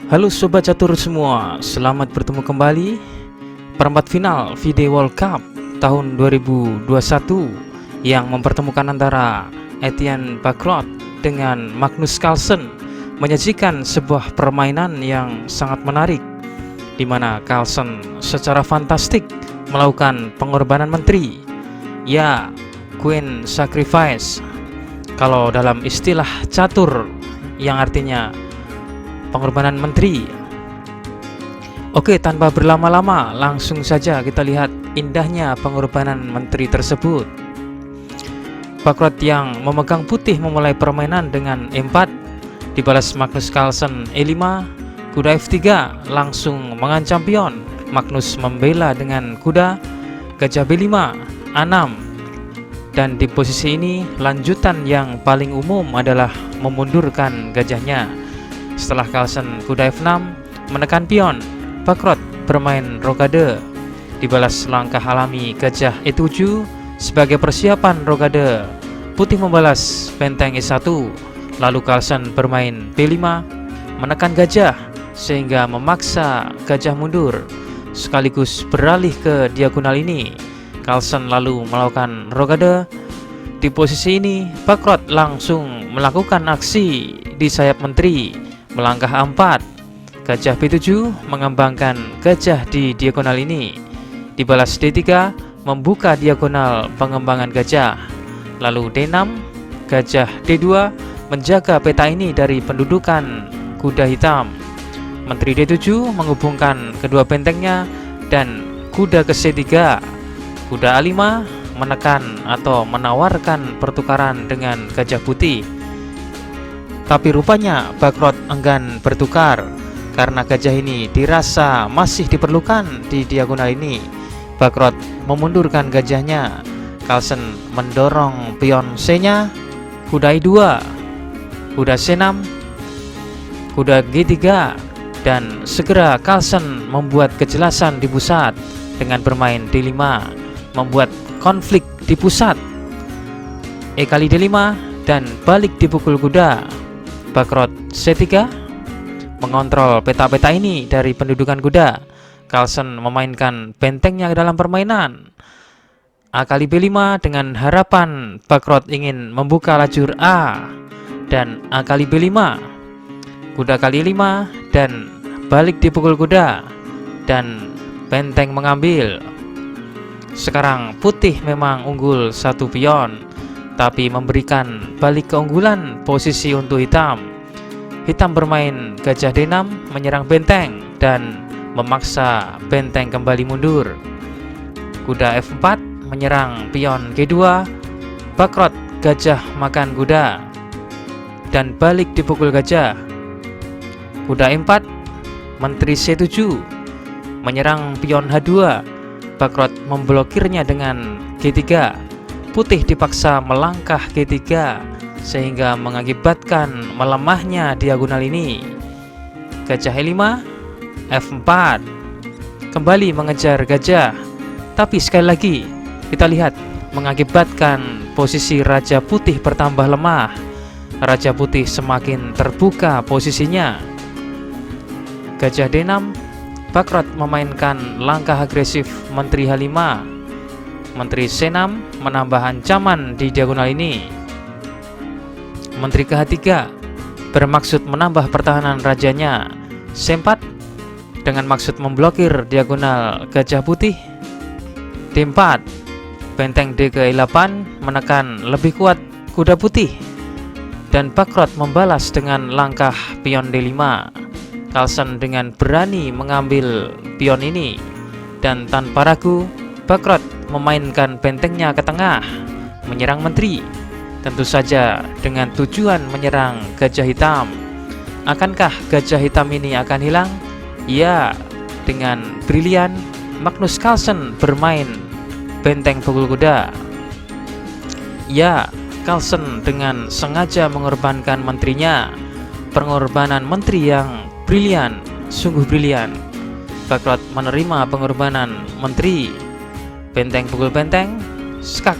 Halo Sobat Catur semua, selamat bertemu kembali perempat final FIDE World Cup tahun 2021 yang mempertemukan antara Etienne Bacrot dengan Magnus Carlsen, menyajikan sebuah permainan yang sangat menarik di mana Carlsen secara fantastik melakukan pengorbanan menteri, ya Queen Sacrifice kalau dalam istilah catur, yang artinya pengorbanan menteri. Oke, tanpa berlama-lama langsung saja kita lihat indahnya pengorbanan menteri tersebut. Bacrot yang memegang putih memulai permainan dengan E4, dibalas Magnus Carlsen E5, kuda F3 langsung mengancam pion. Magnus membela dengan kuda gajah B5, A6, dan di posisi ini lanjutan yang paling umum adalah memundurkan gajahnya. Setelah Carlsen kuda F6 menekan pion, Bacrot bermain rokade, dibalas langkah alami gajah E7 sebagai persiapan rokade. Putih membalas benteng E1, lalu Carlsen bermain B5 menekan gajah sehingga memaksa gajah mundur sekaligus beralih ke diagonal ini. Carlsen lalu melakukan rokade. Di posisi ini Bacrot langsung melakukan aksi di sayap menteri, melangkah A4, gajah B7 mengembangkan gajah di diagonal ini, dibalas D3 membuka diagonal pengembangan gajah, lalu D6, gajah D2 menjaga peta ini dari pendudukan kuda hitam. Menteri D7 menghubungkan kedua bentengnya dan kuda ke C3, kuda A5 menekan atau menawarkan pertukaran dengan gajah putih. Tapi rupanya Bacrot enggan bertukar karena gajah ini dirasa masih diperlukan di diagonal ini. Bacrot memundurkan gajahnya. Carlsen mendorong pion C-nya, kuda I2, kuda C6, kuda G3, dan segera Carlsen membuat kejelasan di pusat dengan bermain D5, membuat konflik di pusat. E kali D5 dan balik dipukul kuda. Bacrot C3 mengontrol peta-peta ini dari pendudukan kuda. Carlsen memainkan bentengnya dalam permainan. A kali B5 dengan harapan Bacrot ingin membuka lajur A, dan A kali B5, kuda kali 5 dan balik dipukul kuda, dan benteng mengambil. Sekarang putih memang unggul satu pion, tapi memberikan balik keunggulan posisi untuk hitam. Hitam bermain gajah D6 menyerang benteng dan memaksa benteng kembali mundur. Kuda F4 menyerang pion G2. Bacrot gajah makan kuda dan balik dipukul gajah. Kuda E4, menteri C7 menyerang pion H2. Bacrot memblokirnya dengan G3. Putih dipaksa melangkah G3 sehingga mengakibatkan melemahnya diagonal ini. Gajah E5, F4 kembali mengejar gajah, tapi sekali lagi kita lihat mengakibatkan posisi Raja Putih bertambah lemah. Raja Putih semakin terbuka posisinya. Gajah D6, Bacrot memainkan langkah agresif menteri H5. Menteri C6 menambah ancaman di diagonal ini. Menteri ke H3 bermaksud menambah pertahanan rajanya. C4 dengan maksud memblokir diagonal gajah putih. D4, benteng D ke E8 menekan lebih kuat kuda putih, dan Bacrot membalas dengan langkah pion D5. Carlsen dengan berani mengambil pion ini, dan tanpa ragu Bacrot memainkan bentengnya ke tengah, menyerang menteri, tentu saja dengan tujuan menyerang gajah hitam. Akankah gajah hitam ini akan hilang? Ya, dengan brilian Magnus Carlsen bermain benteng pukul kuda. Ya, Carlsen dengan sengaja mengorbankan menterinya. Pengorbanan menteri yang brilian, sungguh brilian. Bacrot menerima pengorbanan menteri. Benteng pukul benteng, skak,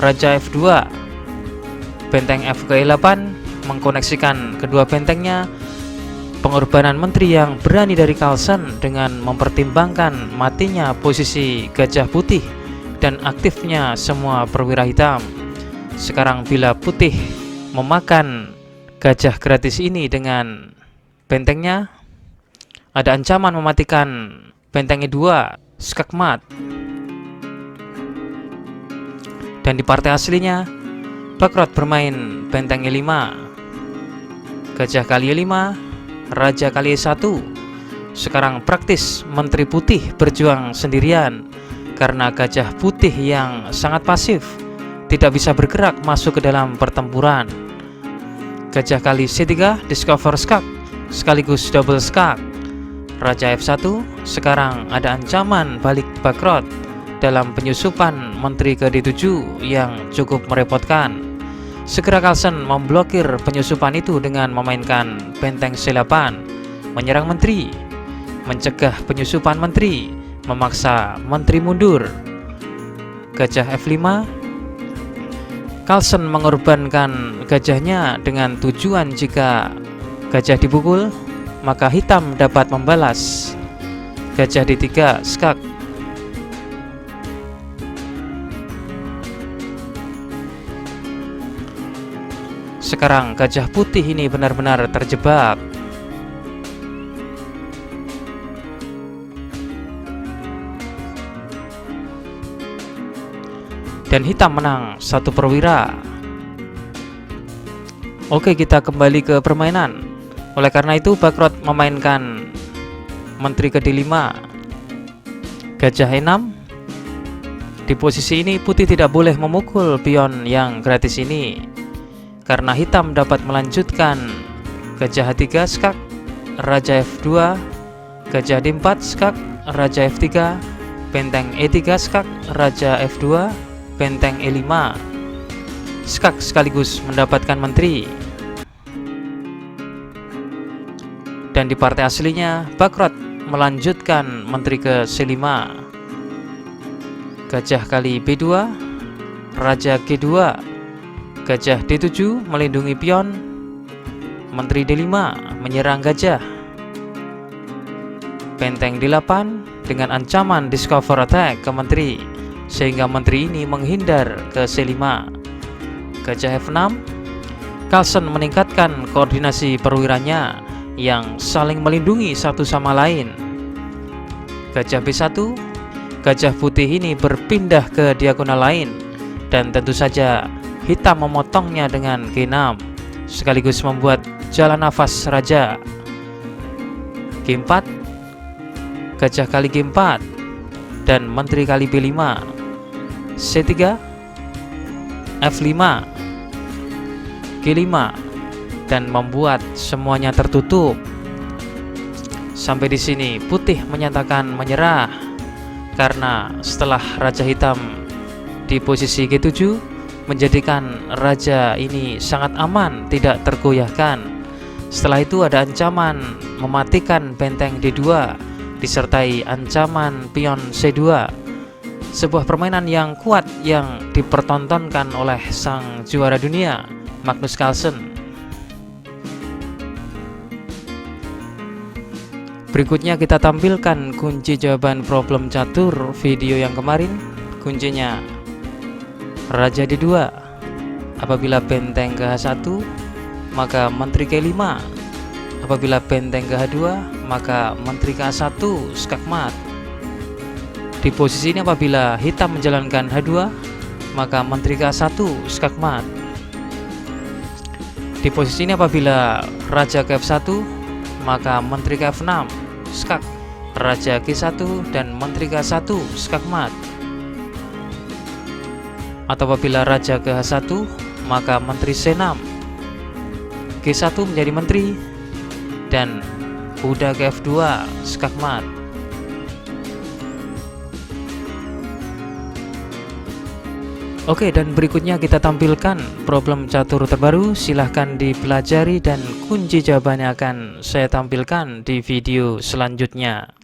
Raja F2, benteng F ke E8 mengkoneksikan kedua bentengnya, pengorbanan menteri yang berani dari Carlsen dengan mempertimbangkan matinya posisi Gajah Putih dan aktifnya semua perwira hitam. Sekarang bila Putih memakan gajah gratis ini dengan bentengnya, ada ancaman mematikan bentengnya 2, skakmat. Dan di partai aslinya, Bakrot bermain bentengnya 5, gajah kali 5, raja kali 1. Sekarang praktis Menteri Putih berjuang sendirian karena Gajah Putih yang sangat pasif tidak bisa bergerak masuk ke dalam pertempuran. Gajah kali C3 discover skak sekaligus double skak. Raja F1. Sekarang ada ancaman balik Bakrot dalam penyusupan Menteri ke D7 yang cukup merepotkan. Segera Carlsen memblokir penyusupan itu dengan memainkan benteng C8, menyerang menteri, mencegah penyusupan menteri, memaksa menteri mundur. Gajah F5. Carlsen mengorbankan gajahnya dengan tujuan jika gajah dipukul, maka hitam dapat membalas. Gajah D3 skak. Sekarang Gajah Putih ini benar-benar terjebak. Dan hitam menang 1 perwira. Oke, kita kembali ke permainan. Oleh karena itu Bakrot memainkan Menteri ke D5, Gajah E6. Di posisi ini Putih tidak boleh memukul pion yang gratis ini karena hitam dapat melanjutkan Gajah H3 skak, Raja F2, Gajah D4 skak, Raja F3, benteng E3 skak, Raja F2, benteng E5 skak sekaligus mendapatkan menteri. Dan di partai aslinya Bakrot melanjutkan menteri ke C5, Gajah kali B2, Raja G2, Gajah D7 melindungi pion, Menteri D5 menyerang gajah, benteng D8 dengan ancaman discover attack ke menteri, sehingga menteri ini menghindar ke C5. Gajah F6. Carlsen meningkatkan koordinasi perwiranya yang saling melindungi satu sama lain. Gajah B1. Gajah Putih ini berpindah ke diagonal lain dan tentu saja hitam memotongnya dengan G6 sekaligus membuat jalan nafas raja. G4. Gajah kali G4 dan menteri kali B5. C3, F5, G5 dan membuat semuanya tertutup. Sampai di sini Putih menyatakan menyerah karena setelah Raja Hitam di posisi G7 menjadikan raja ini sangat aman, tidak tergoyahkan. Setelah itu ada ancaman mematikan benteng D2 disertai ancaman pion C2. Sebuah permainan yang kuat yang dipertontonkan oleh sang juara dunia Magnus Carlsen. Berikutnya kita tampilkan kunci jawaban problem catur video yang kemarin. Kuncinya Raja D2. Apabila benteng ke H1 maka menteri ke 5. Apabila benteng ke H2 maka menteri ke A1 skakmat. Di posisi ini apabila hitam menjalankan H2 maka menteri ke A1 skakmat. Di posisi ini apabila raja ke F1 maka menteri ke F6 skak, raja G1 dan menteri ke A1 skakmat. Atau apabila raja ke H1 maka menteri C6, G1 menjadi menteri dan kuda ke F2 skakmat. Oke, dan berikutnya kita tampilkan problem catur terbaru. Silahkan dipelajari dan kunci jawabannya akan saya tampilkan di video selanjutnya.